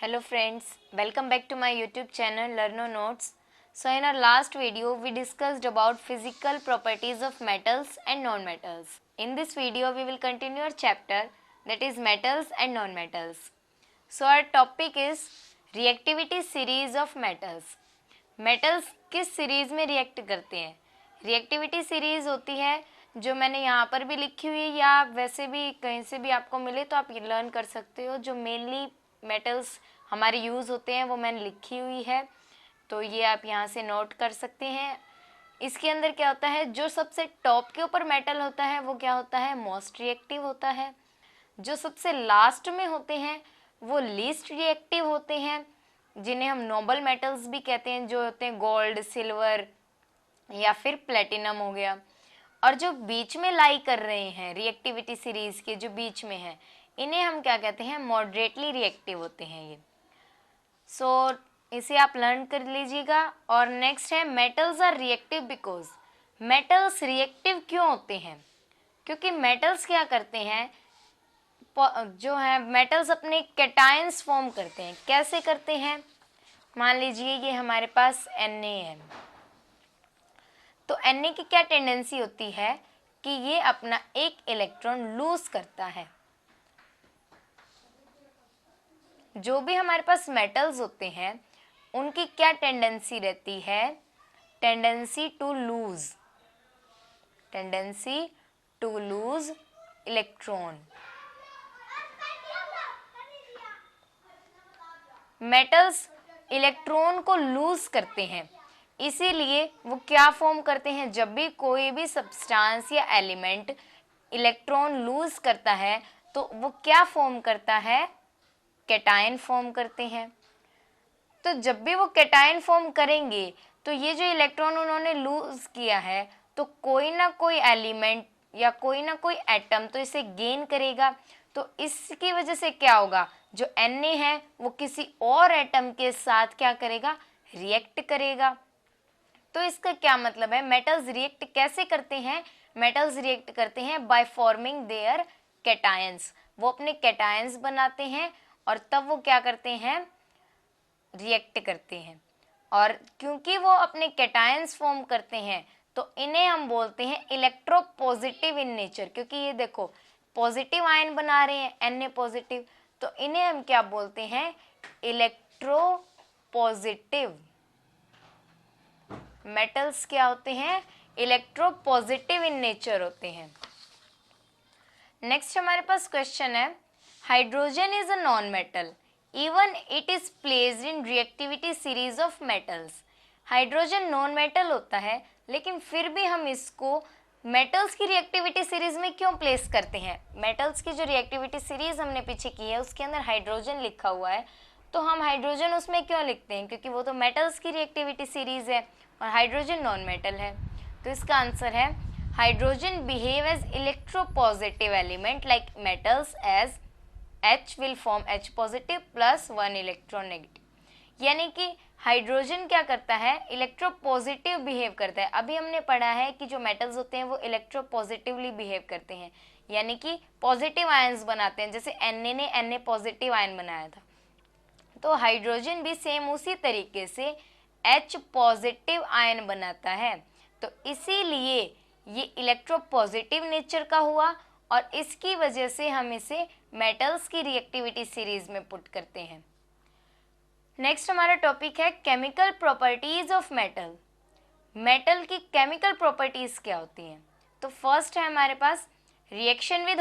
Hello friends, welcome back to my YouTube channel Learno Notes. So in our last video we discussed about physical properties of metals and non-metals. In this video we will continue our chapter, that is metals and non-metals. So our topic is reactivity series of metals. Metals किस series में react करते हैं? Reactivity series होती है जो मैंने यहाँ पर भी लिखी हुई है, या वैसे भी कहीं से भी आपको मिले तो आप ये लर्न कर सकते हो। जो मेनली मेटल्स हमारे यूज़ होते हैं वो मैंने लिखी हुई है, तो ये आप यहाँ से नोट कर सकते हैं। इसके अंदर क्या होता है, जो सबसे टॉप के ऊपर मेटल होता है वो क्या होता है, मोस्ट रिएक्टिव होता है। जो सबसे लास्ट में होते हैं वो लीस्ट रिएक्टिव होते हैं, जिन्हें हम नोबल मेटल्स भी कहते हैं, जो होते हैं गोल्ड, सिल्वर या फिर प्लेटिनम हो गया। और जो बीच में लाई कर रहे हैं रिएक्टिविटी सीरीज के, जो बीच में है, इन्हें हम क्या कहते हैं, मॉडरेटली रिएक्टिव होते हैं ये। सो इसे आप लर्न कर लीजिएगा। और नेक्स्ट है metals are reactive because. Metals reactive क्यों होते हैं? क्योंकि मेटल्स क्या करते हैं, जो है मेटल्स अपने कैटायंस फॉर्म करते हैं। कैसे करते हैं? मान लीजिए ये हमारे पास Na है, तो Na की क्या टेंडेंसी होती है कि ये अपना एक इलेक्ट्रॉन लूज करता है। जो भी हमारे पास मेटल्स होते हैं उनकी क्या टेंडेंसी रहती है, tendency to lose electron. Metals electron को लूज करते हैं, इसीलिए वो क्या फॉर्म करते हैं, जब भी कोई भी सब्सटेंस या एलिमेंट इलेक्ट्रॉन लूज करता है तो वो क्या फॉर्म करता है, कैटायन फॉर्म करते हैं। तो जब भी वो कैटायन फॉर्म करेंगे तो ये जो इलेक्ट्रॉन उन्होंने लूज किया है, तो कोई ना कोई एलिमेंट या कोई ना कोई एटम तो इसे गेन करेगा। तो इसकी वजह से क्या होगा, जो Na है वो किसी और एटम के साथ क्या करेगा, रिएक्ट करेगा। तो इसका क्या मतलब है, मेटल्स रिएक्ट कैसे करते हैं? मेटल्स रिएक्ट करते हैं बाय फॉर्मिंग देयर कैटायंस। वो अपने कैटायंस बनाते हैं और तब वो क्या करते हैं, रिएक्ट करते हैं। और क्योंकि वो अपने कैटायंस फॉर्म करते हैं तो इन्हें हम बोलते हैं इलेक्ट्रोपॉजिटिव इन नेचर। क्योंकि ये देखो पॉजिटिव आयन बना रहे हैं Na पॉजिटिव, तो इन्हें हम क्या बोलते हैं, इलेक्ट्रोपॉजिटिव। मेटल्स क्या होते हैं, इलेक्ट्रोपॉजिटिव इन नेचर होते हैं। नेक्स्ट हमारे पास क्वेश्चन है, hydrogen is a non metal even it is placed in reactivity series of metals. Hydrogen non metal होता है, लेकिन फिर भी हम इसको मेटल्स की रिएक्टिविटी सीरीज में क्यों प्लेस करते हैं? मेटल्स की जो रिएक्टिविटी सीरीज हमने पीछे की है उसके अंदर हाइड्रोजन लिखा हुआ है, तो हम हाइड्रोजन उसमें क्यों लिखते हैं? क्योंकि वो तो मेटल्स की रिएक्टिविटी सीरीज है और हाइड्रोजन नॉन मेटल है। तो इसका आंसर है hydrogen behave as electropositive element like metals, as H will form H positive plus 1 electron negative. यानी कि हाइड्रोजन क्या करता है, इलेक्ट्रोपॉजिटिव बिहेव करता है। अभी हमने पढ़ा है कि जो मेटल्स होते हैं वो इलेक्ट्रोपॉजिटिवली बिहेव करते हैं, यानी कि पॉजिटिव आयंस बनाते हैं। जैसे Na ने Na पॉजिटिव आयन बनाया था, तो हाइड्रोजन भी सेम उसी तरीके से H पॉजिटिव आयन बनाता है। तो इसीलिए ये इलेक्ट्रोपॉजिटिव नेचर का हुआ और इसकी वजह से हम इसे मेटल्स की रिएक्टिविटी सीरीज में पुट करते हैं। नेक्स्ट हमारा टॉपिक है chemical properties of metal. Metal की केमिकल प्रॉपर्टीज क्या होती हैं? तो फर्स्ट है हमारे पास रिएक्शन विद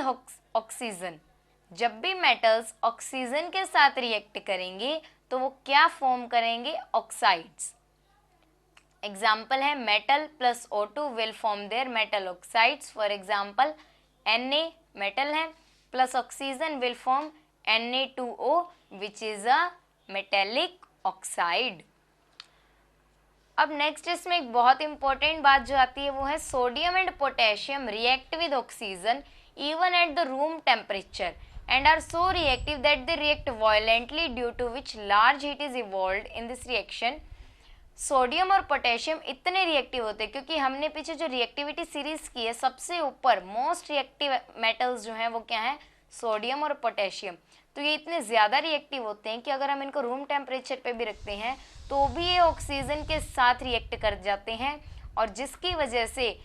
ऑक्सीजन। जब भी मेटल्स ऑक्सीजन के साथ रिएक्ट करेंगे तो वो क्या फॉर्म करेंगे, ऑक्साइड्स। एग्जाम्पल है metal plus O2 will form their metal oxides. For example Na metal है plus oxygen will form Na2O which is a metallic oxide. अब नेक्स्ट इसमें एक बहुत इंपॉर्टेंट बात जो आती है वो है sodium and potassium react with oxygen even at the room temperature and are so reactive that they react violently, due to which large heat is evolved in this reaction। Sodium और potassium इतने reactive होते हैं क्योंकि हमने पीछे जो reactivity series की है सबसे ऊपर मोस्ट रिएक्टिव मेटल्स जो हैं वो क्या हैं, सोडियम और पोटेशियम। तो ये इतने ज़्यादा रिएक्टिव होते हैं कि अगर हम इनको रूम टेम्परेचर पे भी रखते हैं तो भी ये ऑक्सीजन के साथ रिएक्ट कर जाते हैं, और जिसकी वजह से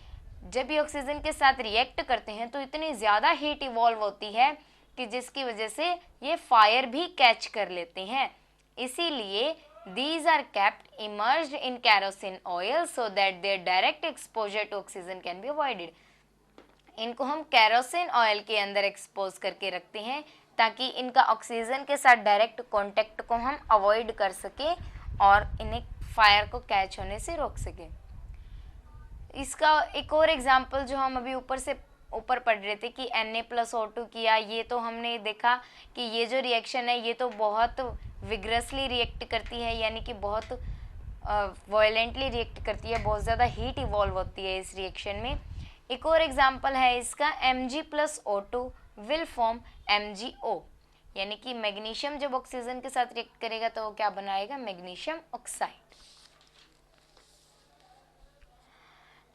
जब ये ऑक्सीजन के साथ रिएक्ट करते हैं तो इतनी ज़्यादा हीट इवॉल्व होती है कि जिसकी वजह से ये फायर भी कैच कर लेते हैं। इसीलिए these are kept immersed in kerosene oil so that their direct exposure to oxygen can be avoided। इनको हम केरोसिन ऑयल के अंदर एक्सपोज करके रखते हैं ताकि इनका ऑक्सीजन के साथ डायरेक्ट कांटेक्ट को हम अवॉइड कर सकें और इन्हें फायर को कैच होने से रोक सकें। इसका एक और एग्जांपल जो हम अभी ऊपर पढ़ रहे थे कि Na+O2 किया, ये तो हमने देखा कि ये जो रिएक्शन है ये तो बहुत विग्रसली रिएक्ट करती है, यानी कि बहुत वायलेंटली रिएक्ट करती है, बहुत ज़्यादा हीट इवॉल्व होती है इस रिएक्शन में। एक और एग्जांपल है इसका Mg+O2 विल फॉर्म MgO, यानी कि मैग्नीशियम जब ऑक्सीजन के साथ रिएक्ट करेगा तो वो क्या बनाएगा, मैग्नीशियम ऑक्साइड।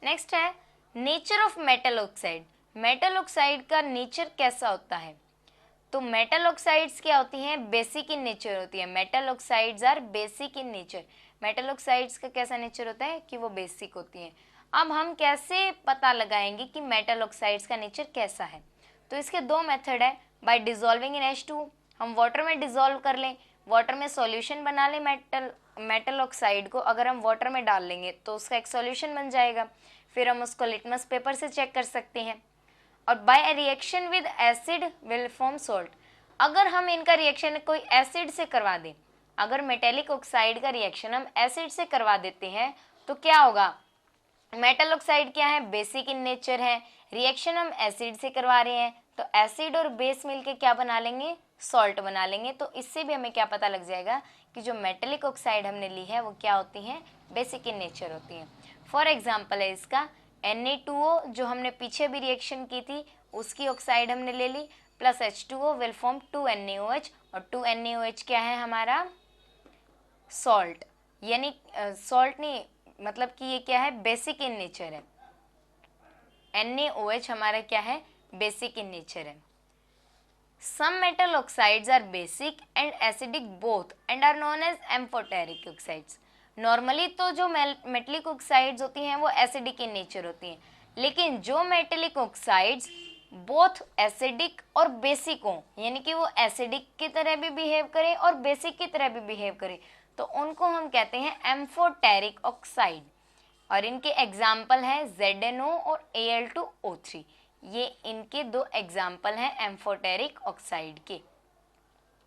नेक्स्ट है nature of metal oxide. Metal oxide का नेचर कैसा होता है? तो मेटल ऑक्साइड्स क्या होती हैं, बेसिक इन नेचर होती है। Metal oxides are basic in nature. Metal oxides का कैसा नेचर होता है कि वो बेसिक होती हैं। अब हम कैसे पता लगाएंगे कि मेटल ऑक्साइड्स का नेचर कैसा है? तो इसके दो मेथड है। बाय डिजॉल्विंग इन H2, हम वाटर में डिजॉल्व कर लें, वाटर में सॉल्यूशन बना लें मेटल ऑक्साइड को अगर हम वाटर में डाल लेंगे तो उसका एक सॉल्यूशन बन जाएगा, फिर हम उसको लिटमस पेपर से चेक कर सकते हैं। और by reaction with acid will form salt, अगर हम इनका रिएक्शन कोई एसिड से करवा दें, अगर मेटेलिक ऑक्साइड का रिएक्शन हम एसिड से करवा देते हैं तो क्या होगा, मेटल ऑक्साइड क्या है, बेसिक इन नेचर है, रिएक्शन हम एसिड से करवा रहे हैं तो एसिड और बेस मिलके क्या बना लेंगे, सॉल्ट बना लेंगे। तो इससे भी हमें क्या पता लग जाएगा कि जो मेटेलिक ऑक्साइड हमने ली है वो क्या होती हैं, बेसिक इन नेचर होती हैं। फॉर एग्जाम्पल है इसका Na2O, जो हमने पीछे भी रिएक्शन की थी उसकी ऑक्साइड हमने ले ली, plus H2O will form 2NaOH, और 2NaOH क्या है हमारा, सॉल्ट, यानी सॉल्ट नहीं, मतलब कि ये क्या है, बेसिक इन नेचर है। NaOH हमारा क्या है, बेसिक इन नेचर है। Some metal oxides are basic and acidic both and are known as amphoteric oxides. Normally तो जो मेटेलिक ऑक्साइड्स होती हैं वो एसिडिक इन नेचर होती हैं, लेकिन जो मेटेलिक ऑक्साइड्स बोथ एसिडिक और बेसिक हों, यानी कि वो एसिडिक की तरह भी बिहेव करें और बेसिक की तरह भी बिहेव करें, तो उनको हम कहते हैं एम्फोटेरिक ऑक्साइड। और इनके एग्जाम्पल हैं ZnO और Al2O3। ये इनके दो एग्जाम्पल हैं एम्फोटेरिक ऑक्साइड के।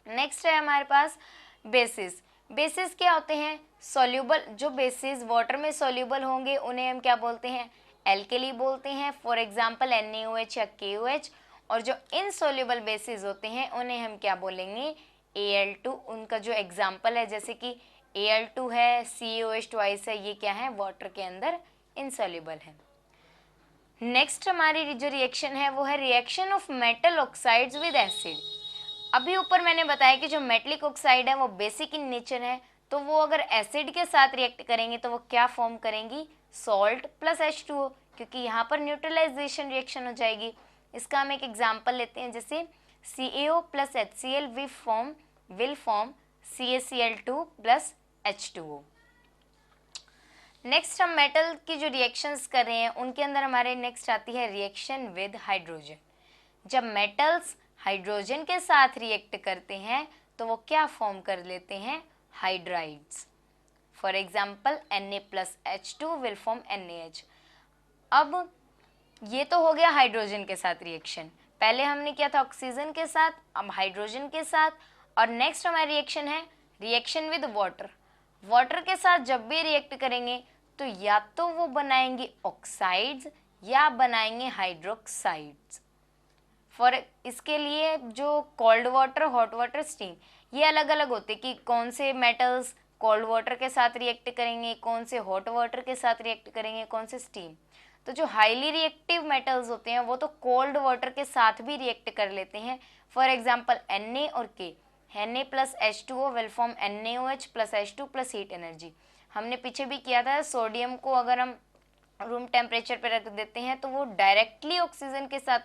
नेक्स्ट है हमारे पास बेसिस। बेसिस क्या होते हैं, सॉल्यूबल, जो बेसिस वाटर में सॉल्यूबल होंगे उन्हें हम क्या बोलते हैं, एल्केली बोलते हैं, फॉर एग्जाम्पल NaOH या KOH। और जो इनसॉल्यूबल बेसिस होते हैं उन्हें हम क्या बोलेंगे, Al2। उनका जो एग्जाम्पल है जैसे कि Al2 है, CaOH ट्वाइस है, ये क्या है, वाटर के अंदर इनसॉल्यूबल है। नेक्स्ट हमारी जो रिएक्शन है वो है reaction of metal oxides with acid. अभी ऊपर मैंने बताया कि जो मेटलिक ऑक्साइड है वो बेसिक इन नेचर है, तो वो अगर एसिड के साथ रिएक्ट करेंगे तो वो क्या फॉर्म करेंगी, सॉल्ट प्लस H2O, क्योंकि यहाँ पर न्यूट्रलाइजेशन रिएक्शन हो जाएगी। इसका हम एक एग्जांपल लेते हैं, जैसे CaO plus HCl will form CaCl2 plus H2O। Next हम मेटल की जो रिएक्शंस कर रहे हैं उनके अंदर हमारे नेक्स्ट आती है रिएक्शन विद हाइड्रोजन। जब मेटल्स हाइड्रोजन के साथ रिएक्ट करते हैं तो वो क्या फॉर्म कर लेते हैं, hydrides. For example Na+H2 will form NaH। अब ये तो हो गया हाइड्रोजन के साथ रिएक्शन, पहले हमने किया था ऑक्सीजन के साथ, अब हाइड्रोजन के साथ। और नेक्स्ट हमारी रिएक्शन है रिएक्शन विद वाटर। वाटर के साथ जब भी रिएक्ट करेंगे तो या तो वो बनाएंगे ऑक्साइड्स या बनाएंगे हाइड्रोक्साइड्स। फॉर इसके लिए जो cold water, hot water, steam, ये अलग अलग होते कि कौन से मेटल्स कोल्ड वाटर के साथ रिएक्ट करेंगे, कौन से हॉट वाटर के साथ रिएक्ट करेंगे, कौन से स्टीम। तो जो हाईली रिएक्टिव मेटल्स होते हैं वो तो कोल्ड वाटर के साथ भी रिएक्ट कर लेते हैं। फॉर एग्जाम्पल Na और K, Na+H2O will form NaOH plus H2 plus heat energy. हमने पीछे भी किया था, सोडियम को अगर हम रूम टेम्परेचर पर रख देते हैं तो वो डायरेक्टली ऑक्सीजन के साथ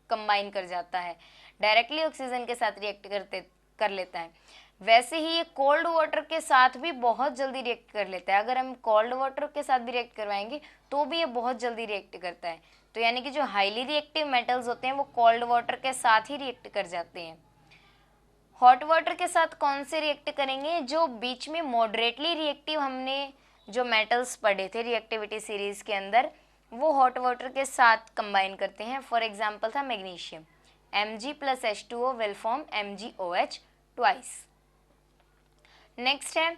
कंबाइन कर जाता है, डायरेक्टली ऑक्सीजन के साथ रिएक्ट कर लेता है, वैसे ही ये कोल्ड वाटर के साथ भी बहुत जल्दी रिएक्ट कर लेता है। अगर हम कोल्ड वाटर के साथ भी रिएक्ट करवाएंगे तो भी ये बहुत जल्दी रिएक्ट करता है। तो यानी कि जो हाईली रिएक्टिव मेटल्स होते हैं वो कोल्ड वाटर के साथ ही रिएक्ट कर जाते हैं। हॉट वाटर के साथ कौन से रिएक्ट करेंगे? जो बीच में मॉडरेटली रिएक्टिव हमने जो मेटल्स पढ़े थे रिएक्टिविटी सीरीज के अंदर, वो हॉट वाटर के साथ कंबाइन करते हैं। फॉर एग्जांपल था magnesium, Mg + H2O will form MgOH twice. Next है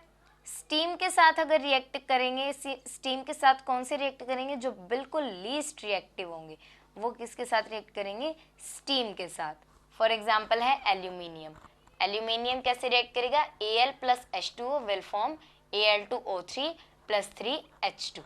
स्टीम के साथ अगर रिएक्ट करेंगे, स्टीम के साथ कौन से रिएक्ट करेंगे? जो बिल्कुल लीस्ट रिएक्टिव होंगे वो किसके साथ रिएक्ट करेंगे? स्टीम के साथ। फॉर एग्जांपल है एल्यूमिनियम। एल्यूमिनियम कैसे रिएक्ट करेगा? Al + H2O will form Al2O3 + 3H2।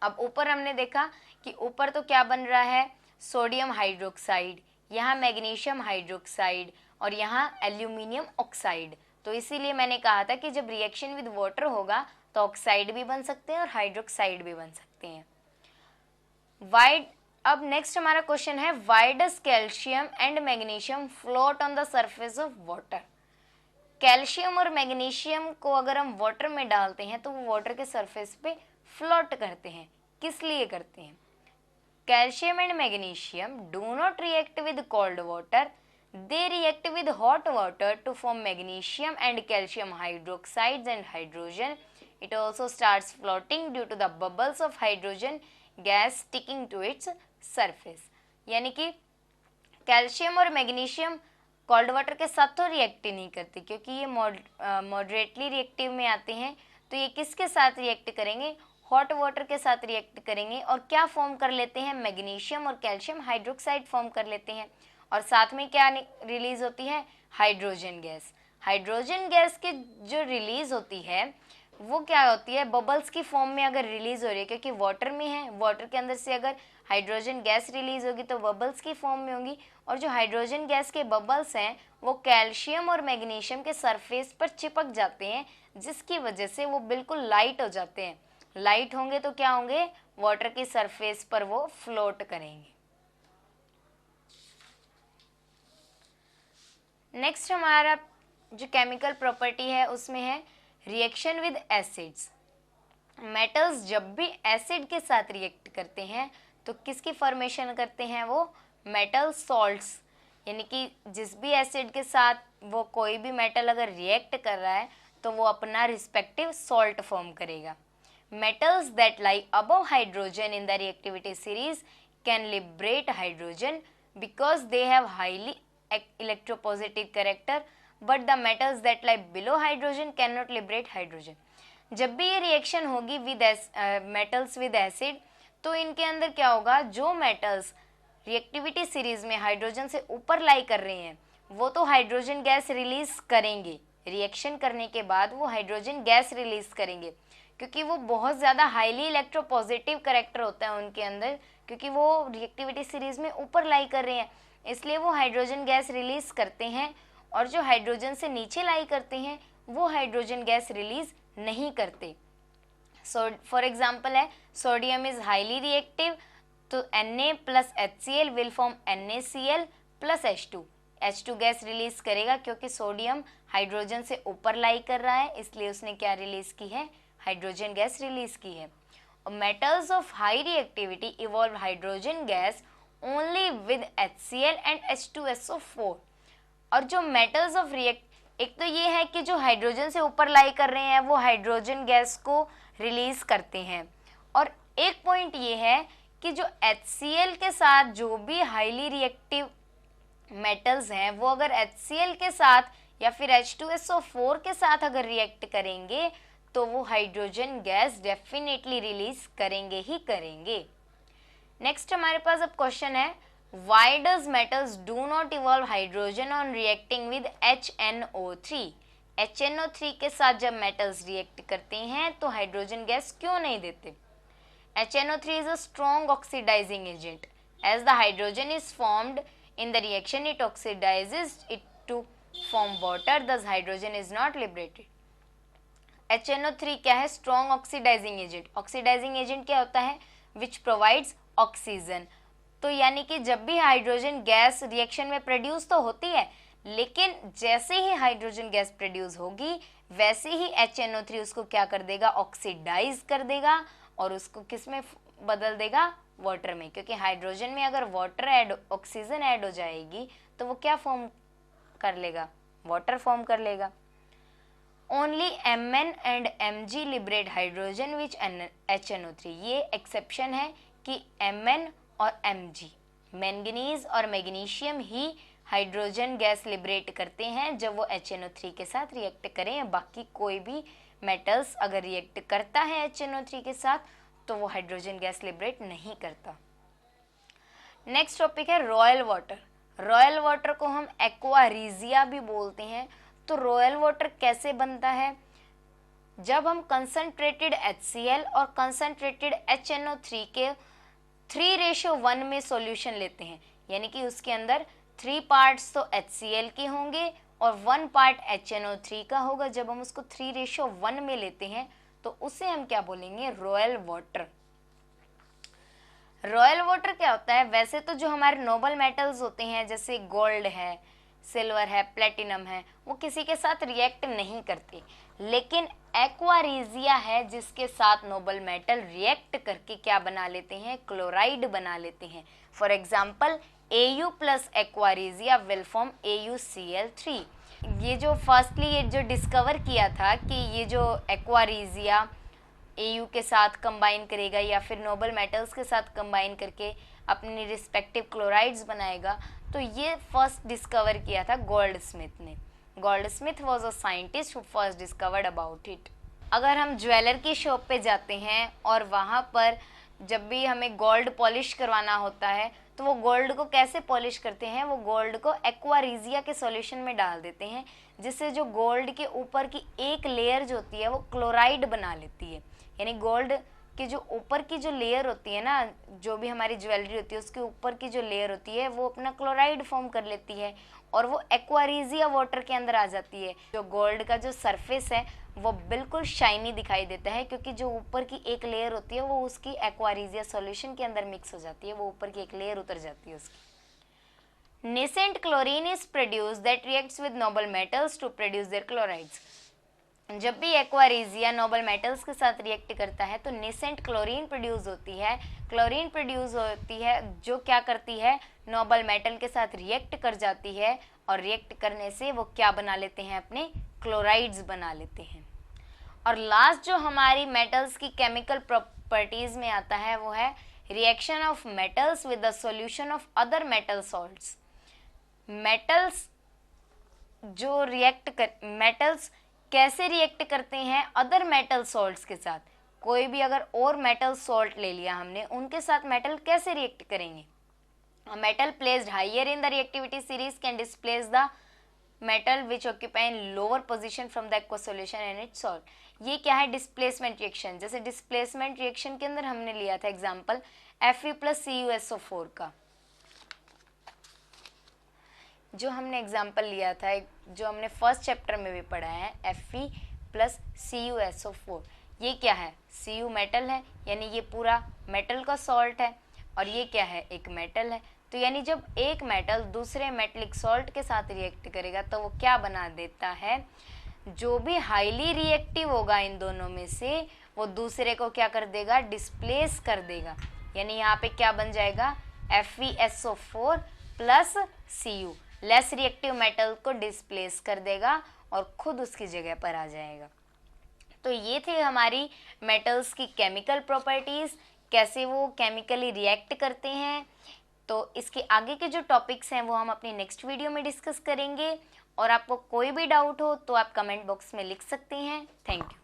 अब ऊपर हमने देखा कि ऊपर तो क्या बन रहा है? सोडियम हाइड्रोक्साइड, यहाँ मैग्नीशियम हाइड्रोक्साइड और यहाँ एल्यूमिनियम ऑक्साइड। तो इसीलिए मैंने कहा था कि जब रिएक्शन विद वाटर होगा तो ऑक्साइड भी बन सकते हैं और हाइड्रोक्साइड भी बन सकते हैं। वाई अब नेक्स्ट हमारा क्वेश्चन है, why does calcium and magnesium float on the surface of water? Calcium और मैग्नीशियम को अगर हम वाटर में डालते हैं तो वो वाटर के सरफेस पे फ्लोट करते हैं। किस लिए करते हैं? Calcium and magnesium do not react with cold water, they react with hot water to form magnesium and calcium hydroxides and hydrogen. It also starts floating due to the bubbles of hydrogen gas sticking to its surface. यानी कि calcium और magnesium cold water के साथ तो react नहीं करते क्योंकि ये मॉडरेटली रिएक्टिव में आते हैं। तो ये किसके साथ रिएक्ट करेंगे? हॉट वाटर के साथ रिएक्ट करेंगे और क्या फॉर्म कर लेते हैं? मैग्नीशियम और कैल्शियम हाइड्रोक्साइड फॉर्म कर लेते हैं और साथ में क्या रिलीज होती है? Hydrogen gas. हाइड्रोजन गैस की जो रिलीज होती है वो क्या होती है? बबल्स की फॉर्म में अगर रिलीज हो रही है, क्योंकि वाटर में है, वाटर के अंदर से अगर हाइड्रोजन गैस रिलीज होगी तो बबल्स की फॉर्म में होंगी। और जो हाइड्रोजन गैस के बबल्स हैं वो कैल्शियम और मैग्नीशियम के सरफेस पर चिपक जाते हैं, जिसकी वजह से वो बिल्कुल लाइट हो जाते हैं। लाइट होंगे तो क्या होंगे? वाटर की सरफेस पर वो फ्लोट करेंगे। नेक्स्ट हमारा जो केमिकल प्रॉपर्टी है उसमें है रिएक्शन विद एसिड्स। मेटल्स जब भी एसिड के साथ रिएक्ट करते हैं तो किसकी फॉर्मेशन करते हैं? वो मेटल सॉल्ट्स। यानी कि जिस भी एसिड के साथ वो कोई भी मेटल अगर रिएक्ट कर रहा है तो वो अपना रिस्पेक्टिव सॉल्ट फॉर्म करेगा। Metals that lie above hydrogen in the reactivity series can liberate hydrogen because they have highly electropositive character, but the metals that lie below hydrogen cannot liberate hydrogen. जब भी ये reaction होगी with metals with acid तो इनके अंदर क्या होगा? जो मेटल्स रिएक्टिविटी सीरीज में हाइड्रोजन से ऊपर लाई कर रहे हैं वो तो हाइड्रोजन गैस रिलीज करेंगे, रिएक्शन करने के बाद वो हाइड्रोजन गैस रिलीज करेंगे क्योंकि वो बहुत ज़्यादा हाईली इलेक्ट्रोपॉजिटिव कैरेक्टर होता है उनके अंदर, क्योंकि वो रिएक्टिविटी सीरीज में ऊपर लाई कर रहे हैं, इसलिए वो हाइड्रोजन गैस रिलीज करते हैं। और जो हाइड्रोजन से नीचे लाई करते हैं वो हाइड्रोजन गैस रिलीज नहीं करते। सो फॉर एग्जांपल है सोडियम इज हाईली रिएक्टिव, तो Na + HCl will form NaCl + H2। H2 gas release करेगा क्योंकि सोडियम हाइड्रोजन से ऊपर लाई कर रहा है, इसलिए उसने क्या रिलीज की है? हाइड्रोजन गैस रिलीज की है। और metals of high reactivity evolve hydrogen gas only with HCl and H2SO4। और जो मेटल्स ऑफ एक तो ये है कि जो हाइड्रोजन से ऊपर लाई कर रहे हैं वो हाइड्रोजन गैस को रिलीज करते हैं, और एक पॉइंट ये है कि जो HCl के साथ जो भी हाईली रिएक्टिव मेटल्स हैं वो अगर HCl के साथ या फिर H2SO4 के साथ अगर रिएक्ट करेंगे तो वो हाइड्रोजन गैस डेफिनेटली रिलीज करेंगे ही करेंगे। नेक्स्ट हमारे पास अब क्वेश्चन है, why does metals do not evolve hydrogen on reacting with HNO3? HNO3 के साथ जब मेटल्स रिएक्ट करते हैं तो हाइड्रोजन गैस क्यों नहीं देते? HNO3 is a strong oxidizing agent. As the hydrogen is formed in the reaction, it oxidizes it to form water. Thus, hydrogen is not liberated. HNO3 क्या है? Strong oxidizing agent. Oxidizing agent क्या होता है? Which provides oxygen. तो यानी कि जब भी हाइड्रोजन गैस रिएक्शन में प्रोड्यूस तो होती है, लेकिन जैसे ही हाइड्रोजन गैस प्रोड्यूस होगी वैसे ही HNO3 उसको क्या कर देगा, ऑक्सीडाइज कर देगा और उसको किस में बदल देगा, वाटर में। क्योंकि हाइड्रोजन में अगर वाटर ऐड, ऑक्सीजन ऐड हो जाएगी तो वो क्या फॉर्म कर लेगा, वाटर फॉर्म कर लेगा। Only Mn and Mg liberate hydrogen which HNO3, ये एक्सेप्शन है कि Mn और Mg, मैंगनीज और मैग्नीशियम ही हाइड्रोजन गैस लिबरेट करते हैं जब वो HNO3 के साथ रिएक्ट करें। बाकी कोई भी मेटल्स अगर रिएक्ट करता है HNO3 के साथ तो वो हाइड्रोजन गैस लिबरेट नहीं करता। नेक्स्ट टॉपिक है रॉयल वाटर। रॉयल वाटर को हम एक्वा रीजिया भी बोलते हैं। तो रॉयल वाटर कैसे बनता है, जब हम कंसंट्रेटेड HCl और कंसंट्रेटेड HNO3 के 3:1 में सॉल्यूशन लेते हैं, यानी कि उसके अंदर 3 पार्ट्स तो HCl के होंगे और 1 पार्ट HNO3 का होगा। जब हम उसको 3:1 में लेते हैं तो उसे हम क्या बोलेंगे, रॉयल वाटर। रॉयल वाटर क्या होता है, वैसे तो जो हमारे नोबल मेटल्स होते हैं जैसे गोल्ड है, सिल्वर है, प्लेटिनम है, वो किसी के साथ रिएक्ट नहीं करते, लेकिन एक्वा रीजिया है जिसके साथ नोबल मेटल रिएक्ट करके क्या बना लेते हैं, क्लोराइड बना लेते हैं। For example Au plus aqua regia will form AuCl3। ये जो फर्स्टली ये जो डिस्कवर किया था कि ये जो एक्वा रीजिया Au के साथ कंबाइन करेगा या फिर नोबल मेटल्स के साथ कंबाइन करके अपनी रिस्पेक्टिव क्लोराइड्स बनाएगा, तो ये फर्स्ट डिस्कवर किया था गोल्ड स्मिथ ने। Gold Smith was a scientist who first discovered about it. अगर हम ज्वेलर की शॉप पे जाते हैं और वहाँ पर जब भी हमें गोल्ड पॉलिश करवाना होता है तो वो गोल्ड को कैसे पॉलिश करते हैं, वो गोल्ड को एक्वा रीजिया के सॉल्यूशन में डाल देते हैं, जिससे जो गोल्ड के ऊपर की एक लेयर जो होती है वो क्लोराइड बना लेती है। यानी गोल्ड की जो ऊपर की जो लेयर होती है ना, जो भी हमारी ज्वेलरी होती है उसके ऊपर की जो लेयर होती है वो अपना क्लोराइड फॉर्म कर लेती है और वो एक्वा रीजिया वाटर के अंदर आ जाती है। जो गोल्ड का जो सरफेस है वो बिल्कुल शाइनी दिखाई देता है, क्योंकि जो ऊपर की एक लेयर होती है वो उसकी एक्वा रीजिया सॉल्यूशन के अंदर मिक्स हो जाती है, वो ऊपर की एक लेयर उतर जाती है उसकी। Nascent chlorine is produce that reacts with noble metals to produce their chlorides. जब भी एक्वा रीजिया नोबल मेटल्स के साथ रिएक्ट करता है तो नेसेंट क्लोरीन प्रोड्यूस होती है। क्लोरीन प्रोड्यूस होती है जो क्या करती है, नोबल मेटल के साथ रिएक्ट कर जाती है और रिएक्ट करने से वो क्या बना लेते हैं, अपने क्लोराइड्स बना लेते हैं। और लास्ट जो हमारी मेटल्स की केमिकल प्रॉपर्टीज में आता है वो है reaction of metals with the solution of other metal salts. Metals जो मेटल्स कैसे रिएक्ट करते हैं अदर मेटल सॉल्ट्स के साथ। कोई भी अगर और मेटल सॉल्ट ले लिया हमने, उनके साथ मेटल कैसे रिएक्ट करेंगे। A metal placed higher in the reactivity series can displace the metal which occupy in lower position from the aqueous solution and its salt। ये क्या है, डिस्प्लेसमेंट रिएक्शन। जैसे डिस्प्लेसमेंट रिएक्शन के अंदर हमने लिया था एग्जांपल Fe प्लस CuSO4 का, जो हमने एग्जांपल लिया था, जो हमने फर्स्ट चैप्टर में भी पढ़ा है, Fe प्लस CuSO4। ये क्या है, Cu मेटल है, यानी ये पूरा मेटल का सॉल्ट है, और ये क्या है, एक मेटल है। तो यानी जब एक मेटल दूसरे मेटलिक सॉल्ट के साथ रिएक्ट करेगा तो वो क्या बना देता है, जो भी हाईली रिएक्टिव होगा इन दोनों में से वो दूसरे को क्या कर देगा, डिस्प्लेस कर देगा। यानी यहाँ पे क्या बन जाएगा, FeSO4 plus Cu less reactive metal को डिस्प्लेस कर देगा और खुद उसकी जगह पर आ जाएगा। तो ये थे हमारी मेटल्स की केमिकल प्रॉपर्टीज, कैसे वो केमिकली रिएक्ट करते हैं। तो इसके आगे के जो टॉपिक्स हैं वो हम अपनी नेक्स्ट वीडियो में डिस्कस करेंगे, और आपको कोई भी डाउट हो तो आप कमेंट बॉक्स में लिख सकते हैं। Thank you.